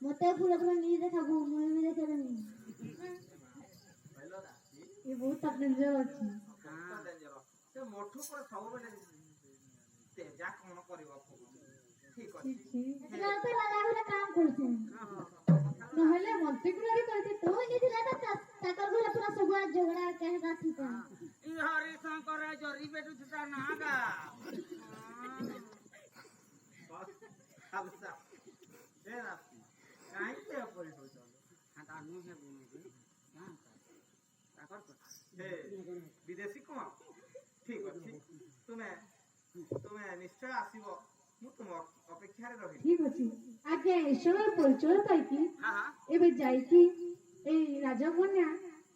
मते फूल फूल नहीं देखा गो मुई भी देखे नहीं ये बहुत डेंजर अछि हां डेंजर से मोठू पर सब बेले ते जा कोन करबो ठीक अछि एतला तो लाला काम करछे नहले मंत्री गुलारी कहते तो नहीं दिला ताकर गुला पूरा सब झगड़ा कहदा ठीक ई हरि शंकर जरी बेटू छटा नागा अब सा ए रास्ती काई पे पड़ी हो चलो हां ता नु है बोलू के हां ताकर हे विदेशी को ठीक अछि तुम्हें निश्चय आसीबो मु तुम अपेक्षा रे रही ठीक अछि आगे ईश्वर परिचय पाई की हां हां एबे जाई की ए राजकन्या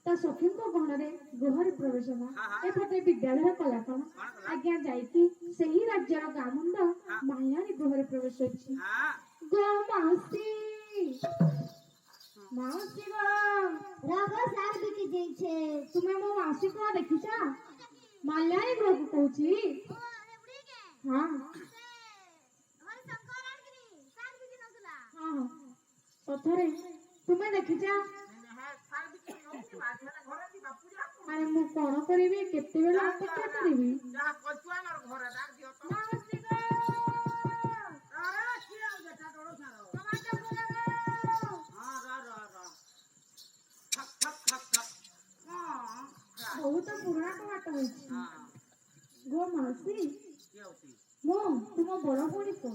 ता सखी को गहनरे गृहरे प्रवेश ना एफटे विद्यालय कला कोन आज्ञा जाई की सही राज्यर गामुंड मायारी गृहरे प्रवेश अछि हां गो मासी मासी गो राघव सार बिकी जाई छे तुमे मो मासी को देखिसा माल्यारी गृह को कहूची ओ रे बुढ़ी के हां हमर शंकर आडगिरी सार बिकी नथुला हां सथरे तुमे देखिसा अरे मु कोन करिवि केते बेला अपेक्षा करिवि जा कचुआ नर घर डाक दियो तो मासी गो अरे किया बेटा डरो सारो टमाटर बोले गो हां रा ठक ठक ठक ठक हां बहुत पुराना टमाटर होई हां गो मासी के होती मो तुम बड़ पड़ी को